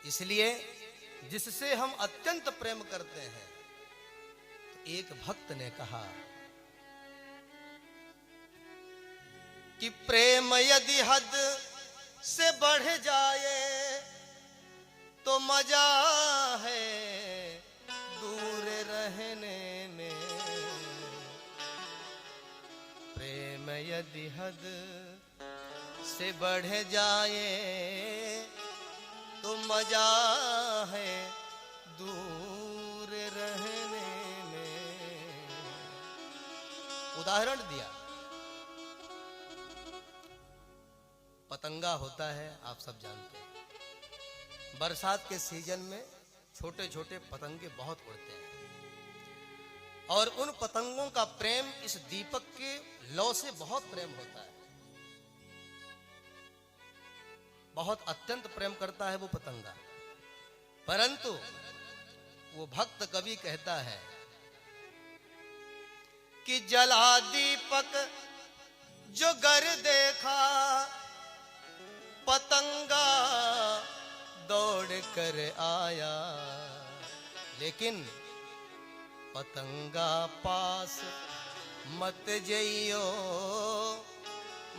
इसलिए जिससे हम अत्यंत प्रेम करते हैं, तो एक भक्त ने कहा कि प्रेम यदि हद से बढ़ जाए तो मजा है दूर रहने में। प्रेम यदि हद से बढ़ जाए तो मजा है दूर रहने में। उदाहरण दिया, पतंगा होता है, आप सब जानते हैं। बरसात के सीजन में छोटे छोटे पतंगे बहुत उड़ते हैं और उन पतंगों का प्रेम इस दीपक के लौ से बहुत प्रेम होता है, बहुत अत्यंत प्रेम करता है वो पतंगा। परंतु वो भक्त कवि कहता है कि जला दीपक जो गर देखा पतंगा दौड़ कर आया, लेकिन पतंगा पास मत जइयो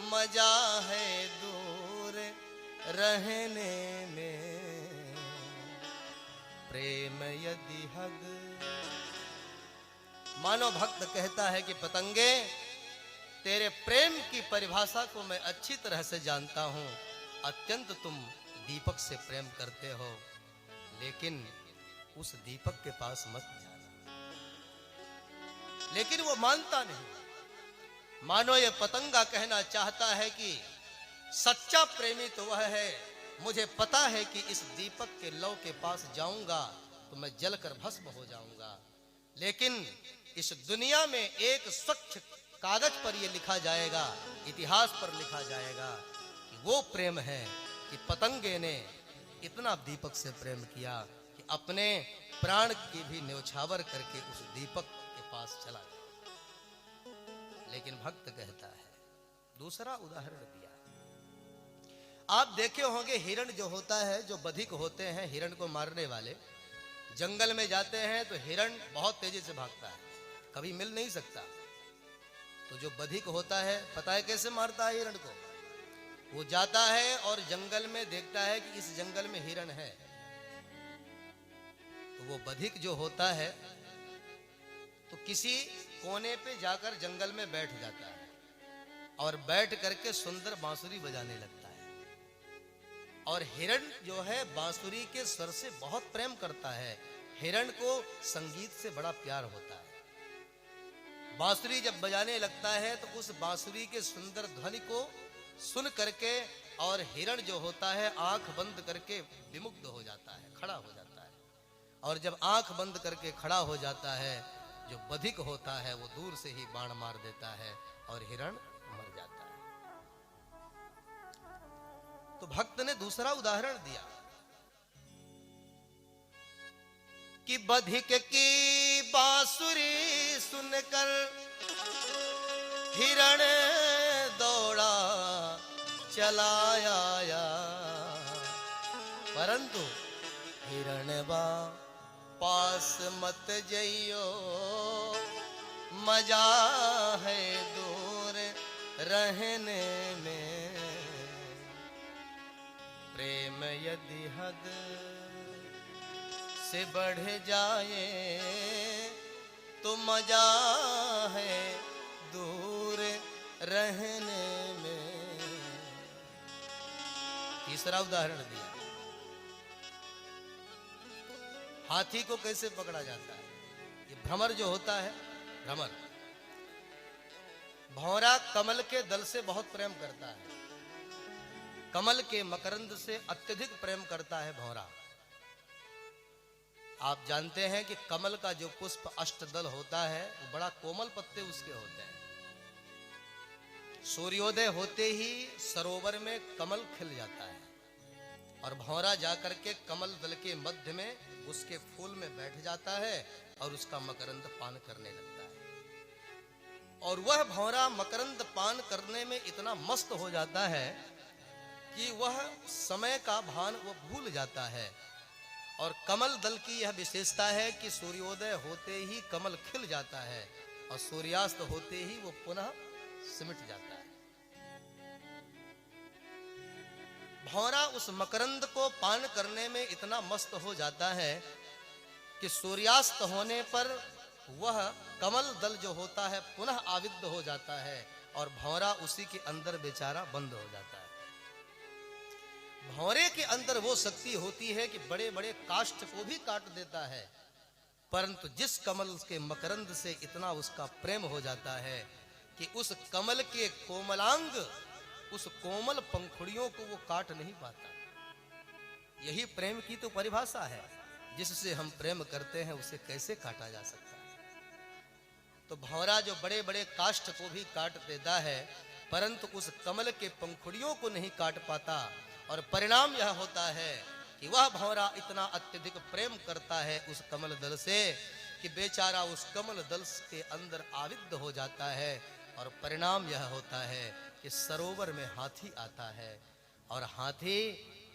मजा है दूर रहने में। प्रेम यदि हद। मानो भक्त कहता है कि पतंगे, तेरे प्रेम की परिभाषा को मैं अच्छी तरह से जानता हूं। अत्यंत तुम दीपक से प्रेम करते हो, लेकिन उस दीपक के पास मत जाना। लेकिन वो मानता नहीं। मानो ये पतंगा कहना चाहता है कि सच्चा प्रेमी तो वह है, मुझे पता है कि इस दीपक के लौ के पास जाऊंगा तो मैं जलकर भस्म हो जाऊंगा। लेकिन इस दुनिया में एक स्वच्छ कागज पर यह लिखा जाएगा, इतिहास पर लिखा जाएगा कि वो प्रेम है कि पतंगे ने इतना दीपक से प्रेम किया कि अपने प्राण की भी न्यौछावर करके उस दीपक के पास चला गया। लेकिन भक्त कहता है, दूसरा उदाहरण दिया। आप देखे होंगे हिरण जो होता है, जो बधिक होते हैं हिरण को मारने वाले, जंगल में जाते हैं तो हिरण बहुत तेजी से भागता है, कभी मिल नहीं सकता। तो जो बधिक होता है पता है कैसे मारता है हिरण को? वो जाता है और जंगल में देखता है कि इस जंगल में हिरण है, तो वो बधिक जो होता है तो किसी कोने पे जाकर जंगल में बैठ जाता है और बैठ करके सुंदर बांसुरी बजाने लगता है। और हिरण जो है बांसुरी के स्वर से बहुत प्रेम करता है। हिरण को संगीत से बड़ा प्यार होता है। बांसुरी जब बजाने लगता है तो उस बांसुरी के सुंदर ध्वनि को सुन करके और हिरण जो होता है आंख बंद करके विमुग्ध हो जाता है, खड़ा हो जाता है। और जब आंख बंद करके खड़ा हो जाता है, जो बधिक होता है वो दूर से ही बाण मार देता है और हिरण मर जाता है। तो भक्त ने दूसरा उदाहरण दिया कि बधिक की बांसुरी सुनकर हिरण दौड़ा चला आया, परंतु हिरणबा पास मत जइयो मजा है दूर रहने में। प्रेम यदि हद से बढ़ जाए तो मजा है दूर रहने में। तीसरा उदाहरण दिया, हाथी को कैसे पकड़ा जाता है। ये भ्रमर जो होता है, भ्रमर भौरा कमल के दल से बहुत प्रेम करता है, कमल के मकरंद से अत्यधिक प्रेम करता है भौरा। आप जानते हैं कि कमल का जो पुष्प अष्टदल होता है वो बड़ा कोमल पत्ते उसके होते हैं। सूर्योदय होते ही सरोवर में कमल खिल जाता है और भौरा जाकर के कमल दल के मध्य में उसके फूल में बैठ जाता है और उसका मकरंद पान करने लगता है। और वह भौरा मकरंद पान करने में इतना मस्त हो जाता है कि वह समय का भान वो भूल जाता है और कमल दल की यह विशेषता है कि सूर्योदय होते ही कमल खिल जाता है और सूर्यास्त होते ही वो पुनः सिमट जाता है। भौरा उस मकरंद को पान करने में इतना मस्त हो जाता है कि सूर्यास्त होने पर वह कमल दल जो होता है पुनः आविद्ध हो जाता है और भौरा उसी के अंदर बेचारा बंद हो जाता है। भौरे के अंदर वो शक्ति होती है कि बड़े बड़े काष्ठ को भी काट देता है, परंतु जिस कमल के मकरंद से इतना उसका प्रेम हो जाता है कि उस कमल के कोमलांग, उस कोमल पंखुड़ियों को वो काट नहीं पाता। यही प्रेम की तो परिभाषा है। जिससे हम प्रेम करते हैं उसे कैसे काटा जा सकता है। तो भौरा जो बड़े बड़े काष्ठ को भी काट देता है, परंतु उस कमल के पंखुड़ियों को नहीं काट पाता। और परिणाम यह होता है कि वह भौरा इतना अत्यधिक प्रेम करता है उस कमल दल से कि बेचारा उस कमल दल के अंदर आविद्ध हो जाता है। और परिणाम यह होता है कि सरोवर में हाथी आता है और हाथी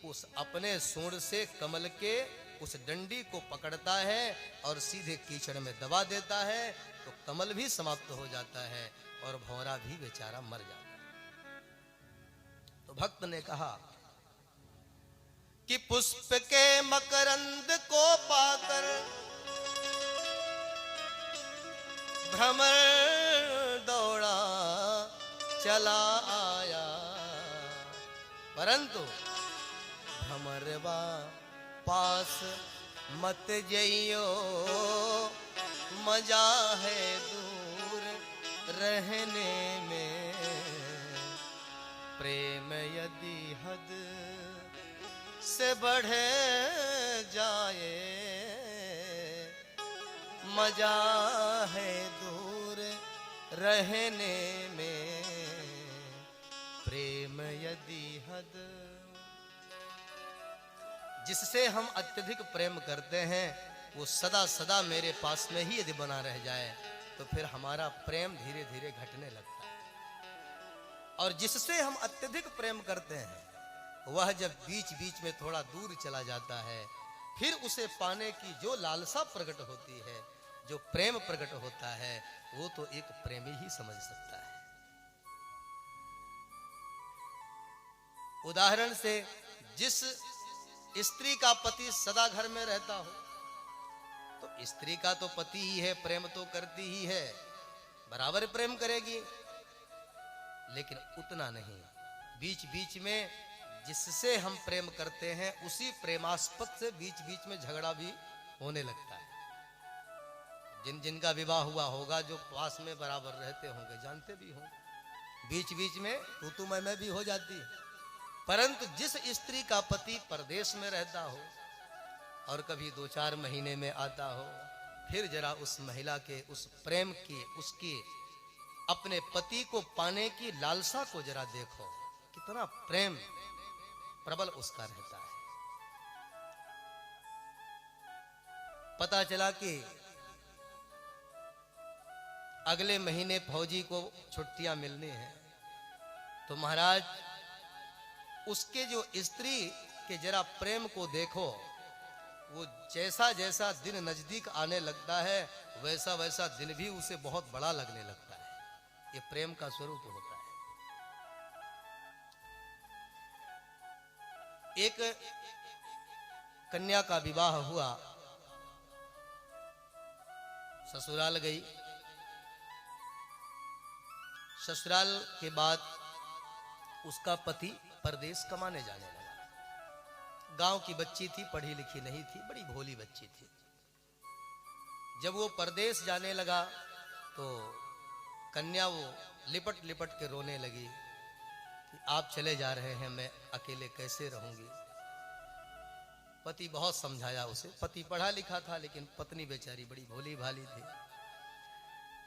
उस अपने सूंड से कमल के उस डंडी को पकड़ता है और सीधे कीचड़ में दबा देता है, तो कमल भी समाप्त हो जाता है और भौरा भी बेचारा मर जाता है। तो भक्त ने कहा कि पुष्प के मकरंद को पाकर भ्रमर दौड़ा चला आया, परंतु भ्रमरवा पास मत जइयो, मजा है दूर रहने में। प्रेम यदि हद से बढ़ जाए, मजा है दूर रहने में। प्रेम यदि हद, जिससे हम अत्यधिक प्रेम करते हैं वो सदा सदा मेरे पास में ही यदि बना रह जाए तो फिर हमारा प्रेम धीरे धीरे घटने लगता है। और जिससे हम अत्यधिक प्रेम करते हैं वह जब बीच बीच में थोड़ा दूर चला जाता है, फिर उसे पाने की जो लालसा प्रकट होती है, जो प्रेम प्रकट होता है, वो तो एक प्रेमी ही समझ सकता है। उदाहरण से, जिस स्त्री का पति सदा घर में रहता हो तो स्त्री का तो पति ही है, प्रेम तो करती ही है, बराबर प्रेम करेगी, लेकिन उतना नहीं। बीच बीच में जिससे हम प्रेम करते हैं उसी प्रेमास्पद से बीच बीच में झगड़ा भी होने लगता है। जिन जिनका विवाह हुआ होगा, जो पास में बराबर रहते होंगे, जानते भी होंगे, बीच बीच में तू मैं भी हो जाती है। परंतु जिस स्त्री का पति परदेश में रहता हो और कभी 2-4 महीने में आता हो, फिर जरा उस महिला के उस प्रेम की, उसकी अपने पति को पाने की लालसा को जरा देखो, कितना प्रेम प्रबल उसका रहता है। पता चला कि अगले महीने फौजी को छुट्टियां मिलनी है, तो महाराज उसके जो स्त्री के जरा प्रेम को देखो, वो जैसा जैसा दिन नजदीक आने लगता है वैसा वैसा दिन भी उसे बहुत बड़ा लगने लगता है। ये प्रेम का स्वरूप होता है। एक कन्या का विवाह हुआ, ससुराल गई। ससुराल के बाद उसका पति परदेश कमाने जाने लगा। गांव की बच्ची थी, पढ़ी लिखी नहीं थी, बड़ी भोली बच्ची थी। जब वो परदेश जाने लगा तो कन्या वो लिपट लिपट के रोने लगी कि आप चले जा रहे हैं, मैं अकेले कैसे रहूंगी। पति बहुत समझाया उसे। पति पढ़ा लिखा था लेकिन पत्नी बेचारी बड़ी भोली भाली थी।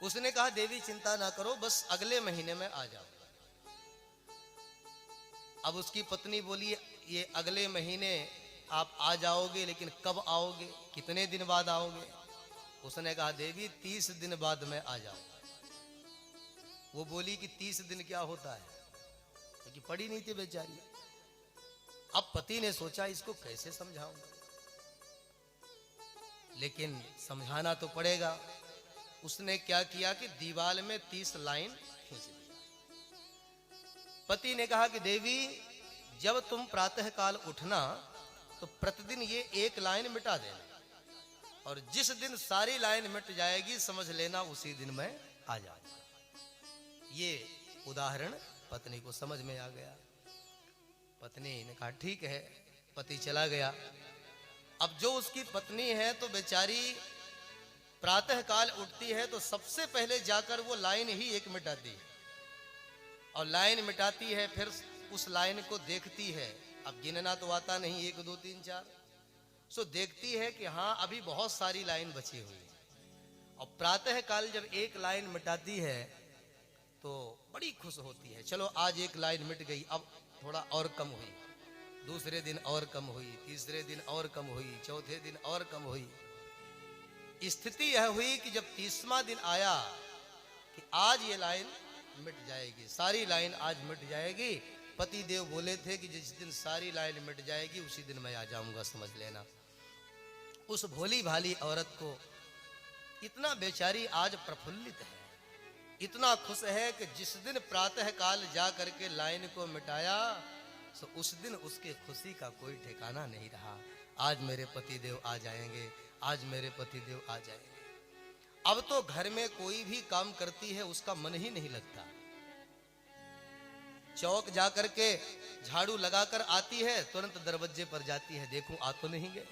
उसने कहा, देवी चिंता ना करो, बस अगले महीने में आ जाओ। अब उसकी पत्नी बोली, ये अगले महीने आप आ जाओगे, लेकिन कब आओगे, कितने दिन बाद आओगे? उसने कहा, देवी 30 दिन बाद मैं आ जाऊंगा। वो बोली कि 30 दिन क्या होता है, क्योंकि पढ़ी नहीं थी बेचारी। अब पति ने सोचा इसको कैसे समझाऊंगा। लेकिन समझाना तो पड़ेगा। उसने क्या किया कि दीवार में 30 लाइन खींच दिया। पति ने कहा कि देवी, जब तुम प्रातः काल उठना तो प्रतिदिन ये एक लाइन मिटा देना, और जिस दिन सारी लाइन मिट जाएगी समझ लेना उसी दिन मैं आ जाऊंगा। ये उदाहरण पत्नी को समझ में आ गया। पत्नी ने कहा ठीक है। पति चला गया। अब जो उसकी पत्नी है तो बेचारी प्रातः काल उठती है तो सबसे पहले जाकर वो लाइन ही एक मिटाती है, और लाइन मिटाती है, फिर उस लाइन को देखती है। अब गिनना तो आता नहीं, 1 2 3 4, सो देखती है कि हाँ अभी बहुत सारी लाइन बची हुई है। और प्रातः काल जब एक लाइन मिटाती है तो बड़ी खुश होती है। चलो आज एक लाइन मिट गई, अब थोड़ा और कम हुई, दूसरे दिन और कम हुई, तीसरे दिन और कम हुई, चौथे दिन और कम हुई। स्थिति यह हुई कि जब 30वां दिन आया कि आज ये लाइन मिट जाएगी, सारी लाइन आज मिट जाएगी। पति देव बोले थे कि जिस दिन सारी लाइन मिट जाएगी उसी दिन मैं आ जाऊंगा, समझ लेना। उस भोली भाली औरत को इतना बेचारी आज प्रफुल्लित है, इतना खुश है कि जिस दिन प्रातः काल जा करके लाइन को मिटाया तो उस दिन उसके खुशी का कोई ठिकाना नहीं रहा। आज मेरे पति देव आ जाएंगे, आज मेरे पति देव आ जाएंगे। अब तो घर में कोई भी काम करती है उसका मन ही नहीं लगता। चौक जाकर के झाड़ू लगाकर आती है, तुरंत दरवाजे पर जाती है, देखूं आ तो नहीं गए,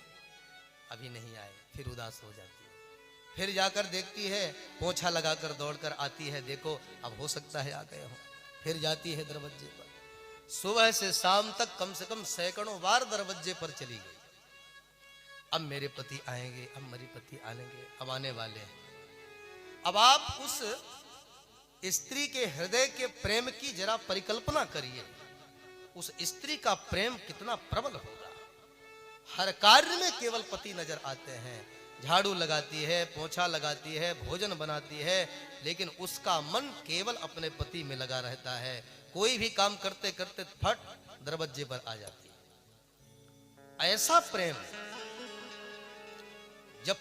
अभी नहीं आए, फिर उदास हो जाती है। फिर जाकर देखती है, पोछा लगाकर दौड़कर आती है, देखो अब हो सकता है आ गए हो। फिर जाती है दरवाजे पर। सुबह से शाम तक कम से कम सैकड़ों बार दरवाजे पर चली गई। अब मेरे पति आएंगे, अब मेरे पति आएंगे, अब आने वाले हैं। अब आप उस स्त्री के हृदय के प्रेम की जरा परिकल्पना करिए। उस स्त्री का प्रेम कितना प्रबल होगा। हर कार्य में केवल पति नजर आते हैं। झाड़ू लगाती है, पोछा लगाती है, भोजन बनाती है, लेकिन उसका मन केवल अपने पति में लगा रहता है। कोई भी काम करते करते फट दरवाजे पर आ जाती है। ऐसा प्रेम जब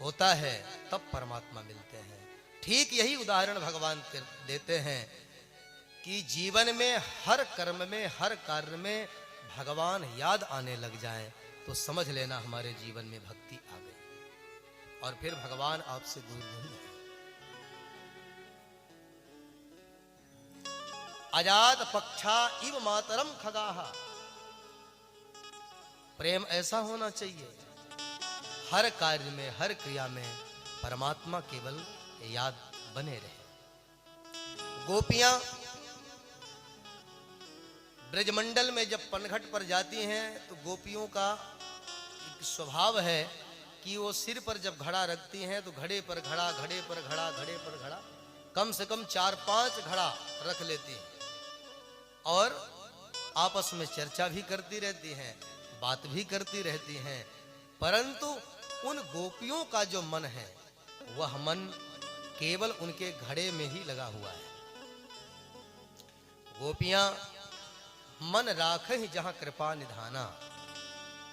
होता है तब परमात्मा मिलते हैं। ठीक यही उदाहरण भगवान देते हैं कि जीवन में हर कर्म में, हर कार्य में भगवान याद आने लग जाए तो समझ लेना हमारे जीवन में भक्ति आ गई, और फिर भगवान आपसे दूर नहीं है। अजात पक्षा इव मातरम खगाहा। प्रेम ऐसा होना चाहिए, हर कार्य में, हर क्रिया में परमात्मा केवल याद बने रहे। गोपियां ब्रजमंडल में जब पनघट पर जाती हैं तो गोपियों का एक स्वभाव है कि वो सिर पर जब घड़ा रखती हैं तो घड़े पर घड़ा, घड़े पर घड़ा, घड़े पर घड़ा, कम से कम 4-5 घड़ा रख लेती हैं, और आपस में चर्चा भी करती रहती हैं, बात भी करती रहती हैं। परंतु उन गोपियों का जो मन है वह मन केवल उनके घड़े में ही लगा हुआ है। गोपियां मन राखहि जहां कृपा निधाना,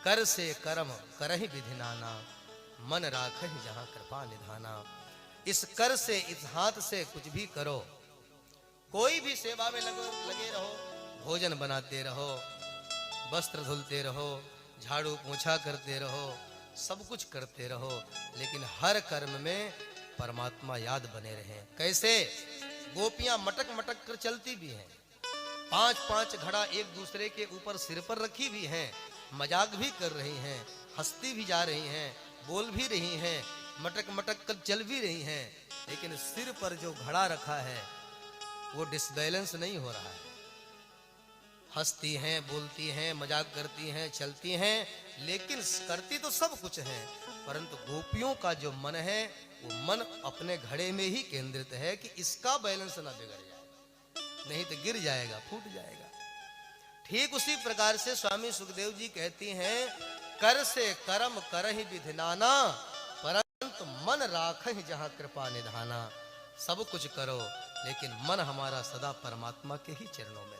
कर से कर्म करहि विधि नाना, मन राखहि जहां कृपा निधाना। इस कर से, इस हाथ से कुछ भी करो, कोई भी सेवा में लगे रहो, भोजन बनाते रहो, वस्त्र धुलते रहो, झाड़ू पोछा करते रहो, सब कुछ करते रहो, लेकिन हर कर्म में परमात्मा याद बने रहे। कैसे? गोपियां मटक मटक कर चलती भी हैं, 5-5 घड़ा एक दूसरे के ऊपर सिर पर रखी भी हैं, मजाक भी कर रही हैं, हंसती भी जा रही हैं, बोल भी रही हैं, मटक मटक कर चल भी रही हैं, लेकिन सिर पर जो घड़ा रखा है वो डिसबैलेंस नहीं हो रहा है। हंसती हैं, बोलती हैं, मजाक करती हैं, चलती हैं, लेकिन करती तो सब कुछ है, परंतु गोपियों का जो मन है वो मन अपने घड़े में ही केंद्रित है कि इसका बैलेंस ना बिगड़ जाए, नहीं तो गिर जाएगा, फूट जाएगा। ठीक उसी प्रकार से स्वामी सुखदेव जी कहती हैं, कर से कर्म करहि विधि नाना, परंतु मन राखहि जहां कृपा निधाना। सब कुछ करो लेकिन मन हमारा सदा परमात्मा के ही चरणों में